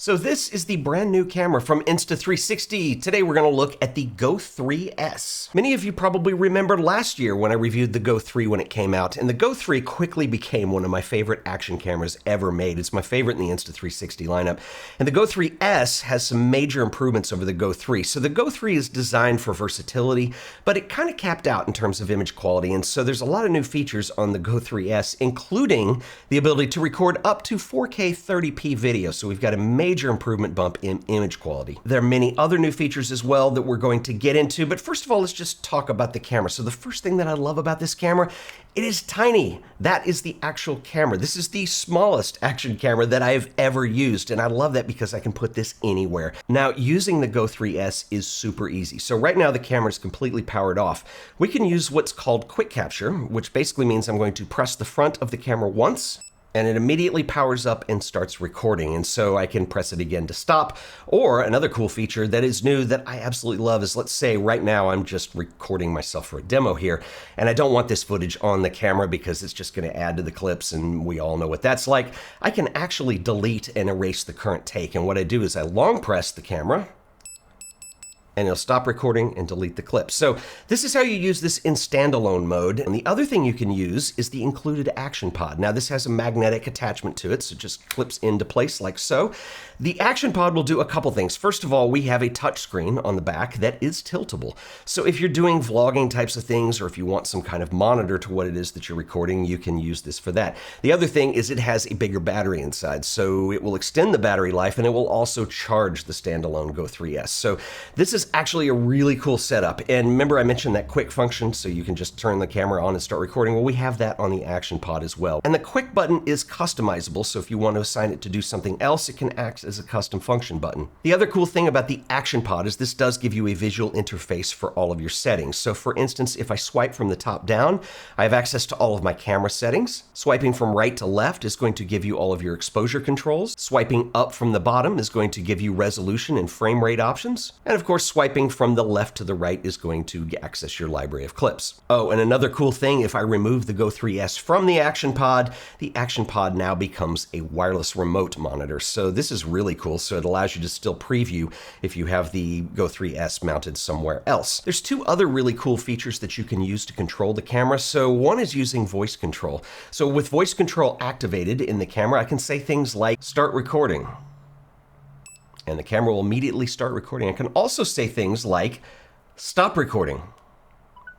So this is the brand new camera from Insta360. Today we're going to look at the Go 3S. Many of you probably remember last year when I reviewed the Go 3 when it came out, and the Go 3 quickly became one of my favorite action cameras ever made. It's my favorite in the Insta360 lineup. And the Go 3S has some major improvements over the Go 3. So the Go 3 is designed for versatility, but it kind of capped out in terms of image quality. And so there's a lot of new features on the Go 3S, including the ability to record up to 4K 30p video. So we've got a major improvement bump in image quality. There are many other new features as well that we're going to get into, but first of all, let's just talk about the camera. So the first thing that I love about this camera, it is tiny. That is the actual camera. This is the smallest action camera that I've ever used, and I love that because I can put this anywhere. Now, using the Go 3S is super easy. So right now the camera is completely powered off. We can use what's called quick capture, which basically means I'm going to press the front of the camera once, and it immediately powers up and starts recording. And so I can press it again to stop. Or another cool feature that is new that I absolutely love is, let's say right now I'm just recording myself for a demo here, and I don't want this footage on the camera because it's just gonna add to the clips, and we all know what that's like. I can actually delete and erase the current take. And what I do is I long press the camera, and it'll stop recording and delete the clip. So this is how you use this in standalone mode. And the other thing you can use is the included action pod. Now this has a magnetic attachment to it, so it just clips into place like so. The action pod will do a couple things. First of all, we have a touch screen on the back that is tiltable. So if you're doing vlogging types of things, or if you want some kind of monitor to what it is that you're recording, you can use this for that. The other thing is it has a bigger battery inside, so it will extend the battery life, and it will also charge the standalone Go 3S. So this is actually a really cool setup. And remember I mentioned that quick function, so you can just turn the camera on and start recording. Well, we have that on the action pod as well. And the quick button is customizable, so if you want to assign it to do something else, it can act as a custom function button. The other cool thing about the action pod is this does give you a visual interface for all of your settings. So for instance, if I swipe from the top down, I have access to all of my camera settings. Swiping from right to left is going to give you all of your exposure controls. Swiping up from the bottom is going to give you resolution and frame rate options. And of course, swiping from the left to the right is going to access your library of clips. Oh, and another cool thing, if I remove the Go 3S from the action pod now becomes a wireless remote monitor. So this is really cool. So it allows you to still preview if you have the Go 3S mounted somewhere else. There's two other really cool features that you can use to control the camera. So one is using voice control. So with voice control activated in the camera, I can say things like start recording, and the camera will immediately start recording. I can also say things like stop recording,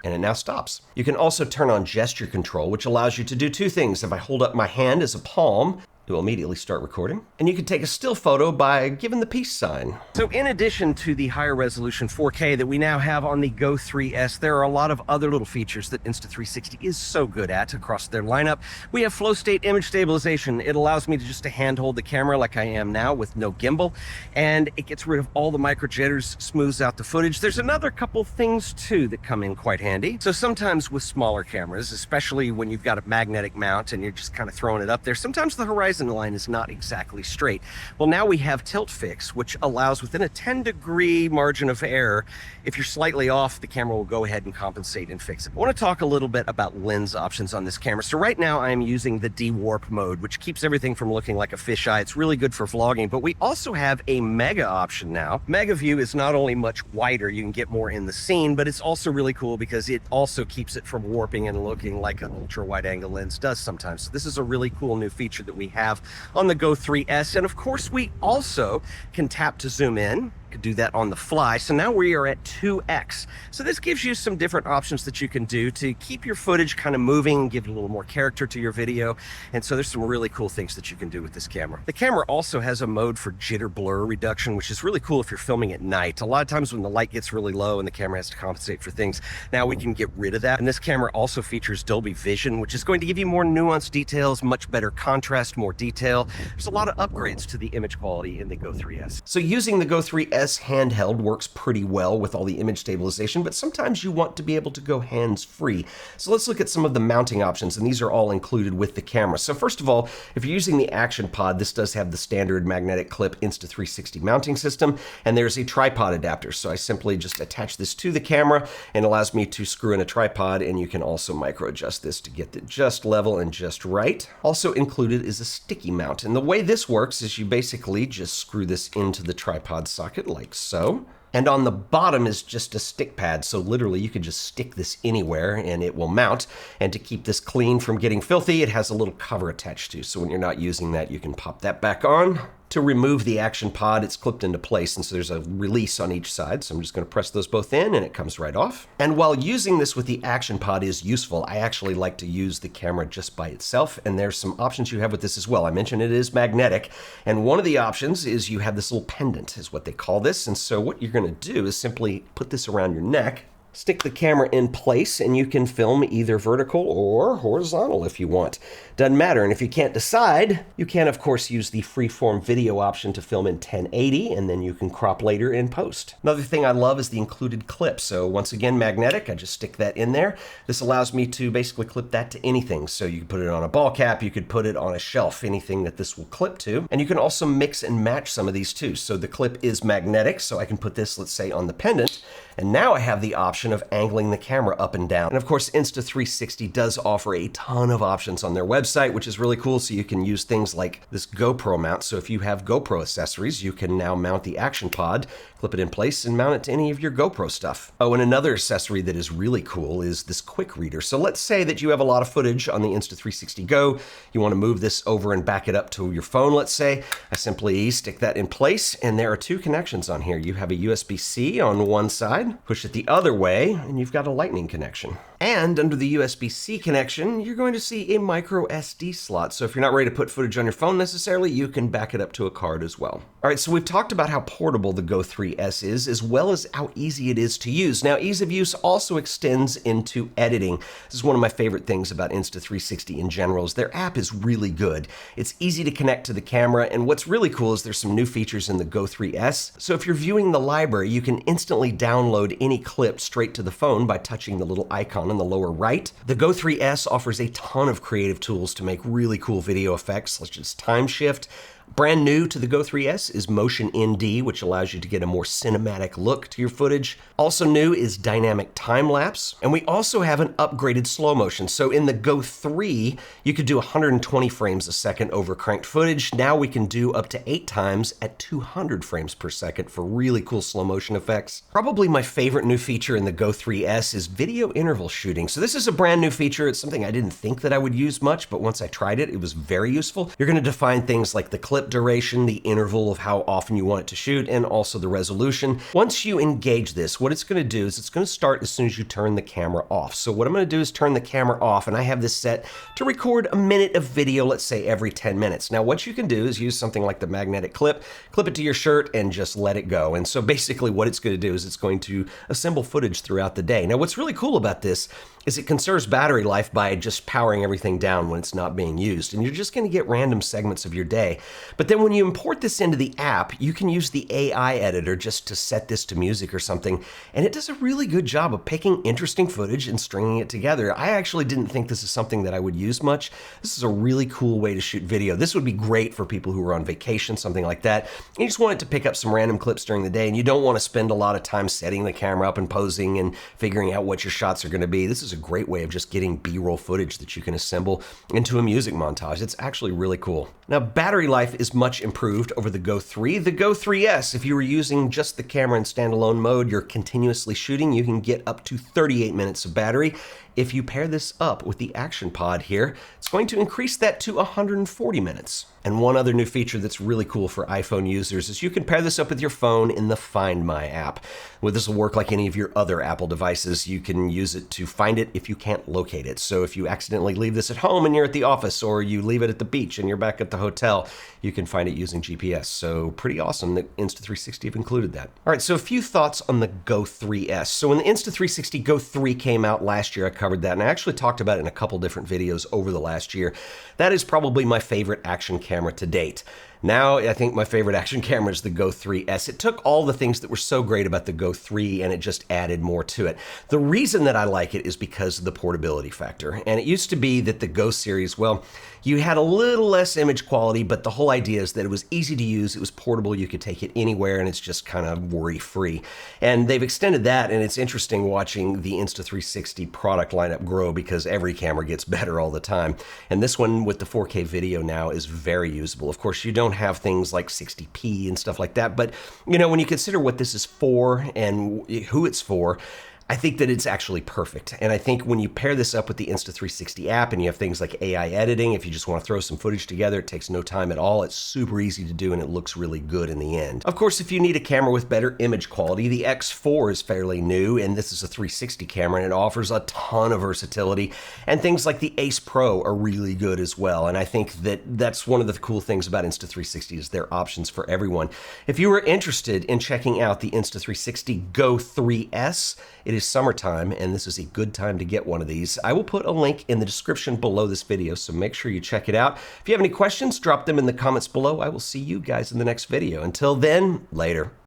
and it now stops. You can also turn on gesture control, which allows you to do two things. If I hold up my hand as a palm, it will immediately start recording. And you can take a still photo by giving the peace sign. So in addition to the higher resolution 4K that we now have on the Go 3S, there are a lot of other little features that Insta360 is so good at across their lineup. We have FlowState Image stabilization. It allows me to just hand hold the camera like I am now with no gimbal, and it gets rid of all the micro jitters, smooths out the footage. There's another couple things too that come in quite handy. So sometimes with smaller cameras, especially when you've got a magnetic mount and you're just kind of throwing it up there, sometimes the horizon line is not exactly straight. Well, now we have tilt fix, which allows within a 10-degree margin of error, if you're slightly off, the camera will go ahead and compensate and fix it. I want to talk a little bit about lens options on this camera. So right now I'm using the de-warp mode, which keeps everything from looking like a fisheye. It's really good for vlogging, but we also have a mega option now. Mega view is not only much wider, you can get more in the scene, but it's also really cool because it also keeps it from warping and looking like an ultra wide angle lens does sometimes. So this is a really cool new feature that we have on the Go 3S. And of course, we also can tap to zoom in. Could do that on the fly. So now we are at 2x. So this gives you some different options that you can do to keep your footage kind of moving, give it a little more character to your video. And so there's some really cool things that you can do with this camera. The camera also has a mode for jitter blur reduction, which is really cool if you're filming at night. A lot of times when the light gets really low and the camera has to compensate for things, now we can get rid of that. And this camera also features Dolby Vision, which is going to give you more nuanced details, much better contrast, more detail. There's a lot of upgrades to the image quality in the Go 3S. So using the Go 3S GO3S handheld works pretty well with all the image stabilization, but sometimes you want to be able to go hands-free. So let's look at some of the mounting options, and these are all included with the camera. So first of all, if you're using the Action Pod, this does have the standard magnetic clip Insta360 mounting system, and there's a tripod adapter. So I simply just attach this to the camera and it allows me to screw in a tripod, and you can also micro adjust this to get it just level and just right. Also included is a sticky mount, and the way this works is you basically just screw this into the tripod socket like so. And on the bottom is just a stick pad, so literally you could just stick this anywhere and it will mount. And to keep this clean from getting filthy, it has a little cover attached to, so when you're not using that, you can pop that back on. To remove the Action Pod, it's clipped into place, and so there's a release on each side. So I'm just going to press those both in, and it comes right off. And while using this with the Action Pod is useful, I actually like to use the camera just by itself, and there's some options you have with this as well. I mentioned it is magnetic, and one of the options is you have this little pendant, is what they call this. And so what you're going to do is simply put this around your neck, stick the camera in place, and you can film either vertical or horizontal if you want. Doesn't matter. And if you can't decide, you can, of course, use the freeform video option to film in 1080, and then you can crop later in post. Another thing I love is the included clip. So once again, magnetic, I just stick that in there. This allows me to basically clip that to anything. So you can put it on a ball cap, you could put it on a shelf, anything that this will clip to. And you can also mix and match some of these too. So the clip is magnetic, so I can put this, let's say, on the pendant. And now I have the option of angling the camera up and down. And of course, Insta360 does offer a ton of options on their website, which is really cool. So you can use things like this GoPro mount. So if you have GoPro accessories, you can now mount the Action Pod, clip it in place, and mount it to any of your GoPro stuff. Oh, and another accessory that is really cool is this quick reader. So let's say that you have a lot of footage on the Insta360 GO. You want to move this over and back it up to your phone, let's say. I simply stick that in place, and there are two connections on here. You have a USB-C on one side, push it the other way, and you've got a lightning connection. And under the USB-C connection, you're going to see a micro SD slot. So if you're not ready to put footage on your phone necessarily, you can back it up to a card as well. All right, so we've talked about how portable the GO3S is, as well as how easy it is to use. Now, ease of use also extends into editing. This is one of my favorite things about Insta360 in general, is their app is really good. It's easy to connect to the camera, and what's really cool is there's some new features in the GO3S. So if you're viewing the library, you can instantly download any clip straight to the phone by touching the little icon in the lower right. The GO3S offers a ton of creative tools to make really cool video effects, such as time shift. Brand new to the GO3S is Motion ND, which allows you to get a more cinematic look to your footage. Also new is dynamic time-lapse, and we also have an upgraded slow motion. So in the GO 3, you could do 120 frames a second over cranked footage. Now we can do up to 8 times at 200 frames per second for really cool slow motion effects. Probably my favorite new feature in the GO 3S is video interval shooting. So this is a brand new feature. It's something I didn't think that I would use much, but once I tried it, it was very useful. You're going to define things like the clip duration, the interval of how often you want it to shoot, and also the resolution. Once you engage this, what it's going to do is it's going to start as soon as you turn the camera off. So what I'm going to do is turn the camera off, and I have this set to record a minute of video, let's say every 10 minutes. Now what you can do is use something like the magnetic clip it to your shirt, and just let it go. And so basically what it's going to do is it's going to assemble footage throughout the day. Now what's really cool about this is it conserves battery life by just powering everything down when it's not being used. And you're just going to get random segments of your day. But then when you import this into the app, you can use the AI editor just to set this to music or something. And it does a really good job of picking interesting footage and stringing it together. I actually didn't think this is something that I would use much. This is a really cool way to shoot video. This would be great for people who are on vacation, something like that. You just want it to pick up some random clips during the day, and you don't want to spend a lot of time setting the camera up and posing and figuring out what your shots are going to be. This is a great way of just getting B-roll footage that you can assemble into a music montage. It's actually really cool. Now, battery life is much improved over the GO 3. The GO 3S, if you were using just the camera in standalone mode, you're continuously shooting, you can get up to 38 minutes of battery. If you pair this up with the Action Pod here, it's going to increase that to 140 minutes. And one other new feature that's really cool for iPhone users is you can pair this up with your phone in the Find My app. Well, this will work like any of your other Apple devices. You can use it to find it if you can't locate it. So if you accidentally leave this at home and you're at the office, or you leave it at the beach and you're back at the hotel, you can find it using GPS. So pretty awesome that Insta360 have included that. All right, so a few thoughts on the GO 3S. So when the Insta360 GO 3 came out last year, I covered that, and I actually talked about it in a couple different videos over the last year. That is probably my favorite action camera to date. Now, I think my favorite action camera is the Go 3S. It took all the things that were so great about the Go 3 and it just added more to it. The reason that I like it is because of the portability factor. And it used to be that the Go series, well, you had a little less image quality, but the whole idea is that it was easy to use, it was portable, you could take it anywhere, and it's just kind of worry-free. And they've extended that, and it's interesting watching the Insta360 product lineup grow because every camera gets better all the time. And this one with the 4K video now is very usable. Of course, you don't have things like 60p and stuff like that, but you know, when you consider what this is for and who it's for, I think that it's actually perfect. And I think when you pair this up with the Insta360 app and you have things like AI editing, if you just want to throw some footage together, it takes no time at all. It's super easy to do and it looks really good in the end. Of course, if you need a camera with better image quality, the X4 is fairly new, and this is a 360 camera and it offers a ton of versatility. And things like the Ace Pro are really good as well. And I think that that's one of the cool things about Insta360 is their options for everyone. If you are interested in checking out the Insta360 GO 3S, it is summertime, and this is a good time to get one of these. I will put a link in the description below this video, so make sure you check it out. If you have any questions, drop them in the comments below. I will see you guys in the next video. Until then, later.